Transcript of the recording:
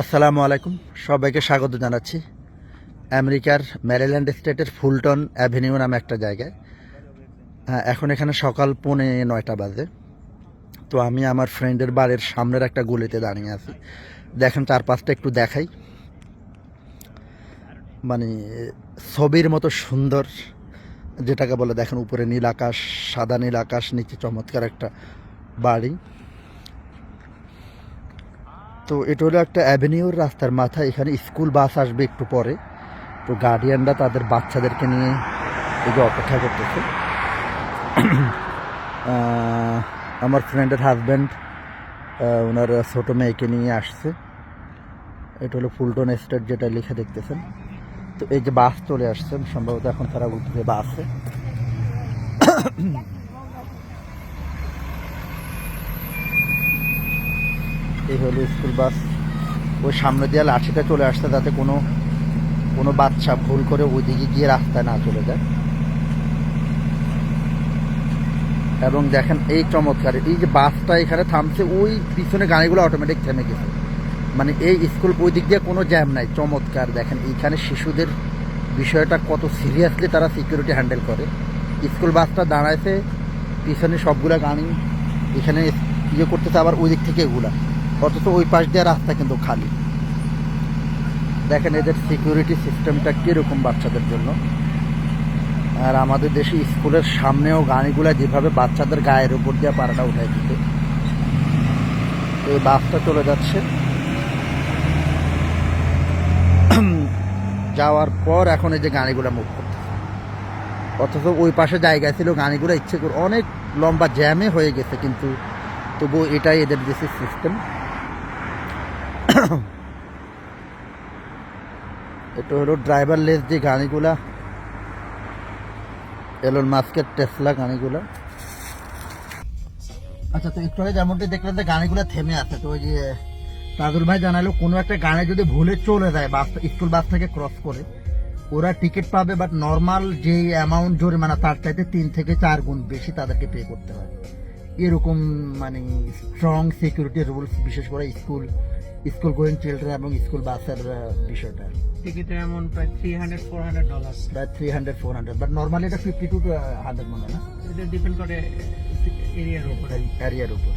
আসসালামু আলাইকুম, সবাইকে স্বাগত জানাচ্ছি আমেরিকার ম্যারিল্যান্ড স্টেটের ফুলটন অ্যাভিনিউ নামে একটা জায়গায়। এখন এখানে সকাল 9:45 বাজে। তো আমি আমার ফ্রেন্ডের বাড়ির সামনের একটা গলিতে দাঁড়িয়ে আছি। দেখেন চারপাশটা একটু দেখাই, মানে ছবির মতো সুন্দর যেটাকে বলে। দেখেন উপরে নীল আকাশ, সাদা নীল আকাশ, নিচে চমৎকার একটা বাড়ি। তো এটা হলো একটা অ্যাভিনিউর রাস্তার মাথায়। এখানে স্কুল বাস আসবে একটু পরে। তো গার্ডিয়ানরা তাদের বাচ্চাদেরকে নিয়ে এই যে অপেক্ষা করতেছে। আমার ফ্রেন্ডের হাজব্যান্ড ওনার ছোটো মেয়েকে নিয়ে আসছে। এটা হলো ফুলটন এস্টেট, যেটা লিখে দেখতেছেন। তো এই যে বাস চলে আসছে, সম্ভবত এখন তারা উঠবে বাসে। এই হলো স্কুল বাস। ওই সামনে দিয়ে লাঠিটা চলে আসছে, যাতে কোনো বাচ্চা ভুল করে ওইদিকে গিয়ে রাস্তায় না চলে যায়। এবং দেখেন এই চমৎকার, এই যে বাসটা এখানে থামছে, ওই পিছনে গাড়িগুলো অটোমেটিক থেমে গেছে। মানে এই স্কুল ওই দিক দিয়ে কোনো জ্যাম নাই। চমৎকার দেখেন এইখানে শিশুদের বিষয়টা কত সিরিয়াসলি তারা সিকিউরিটি হ্যান্ডেল করে। স্কুল বাসটা দাঁড়াইছে, পিছনে সবগুলা গাড়ি এখানে ইয়ে করতেছে, আবার ওই দিক থেকে এগুলা, অথচ ওই পাশ দিয়ে রাস্তা কিন্তু খালি। দেখেন এদের সিকিউরিটি সিস্টেমটা কীরকম বাচ্চাদের জন্য। আর আমাদের দেশে স্কুলের সামনেও গাড়িগুলো যেভাবে বাচ্চাদের গায়ের উপর দিয়ে পাড়াটা উঠাই দিতে। এই বাসটা চলে যাচ্ছে, যাওয়ার পর এখন এই যে গাড়িগুলো মুভ করতেছে। অথচ ওই পাশে জায়গা ছিল, গাড়িগুলো ইচ্ছে করে অনেক লম্বা জ্যামে হয়ে গেছে, কিন্তু তবু এটাই এদের দেশের সিস্টেম। এটা হলো ড্রাইভারলেস যে গাড়িগুলা, এলন মাস্কের টেসলা গাড়িগুলো। আচ্ছা, তো একটু আগে যেমনটি দেখলেন যে গাড়িগুলো থেমে আছে। তো ওই যে তাজুল ভাই জানালো, কোনো একটা গাড়ি যদি ভুলে চলে যায় বাস, স্কুল বাস থেকে ক্রস করে, ওরা টিকিট পাবে, বাট নর্মাল যে অ্যামাউন্ট জরিমানা তার চাইতে 3 থেকে 4 গুণ বেশি তাদেরকে পে করতে হয়। এরকম মানে স্ট্রং সিকিউরিটি রুলস, বিশেষ করে স্কুল গোয়িং চিলড্রেন এবং স্কুল বাসের বিষয়টা। টিকিটের অ্যামাউন্ট প্রায় $300-400, প্রায় 300-400, বাট নর্মালি এটা 50 to 100 মনে হয় না, এটা ডিপেন্ড করে এরিয়ার উপরে। এরিয়ার উপর।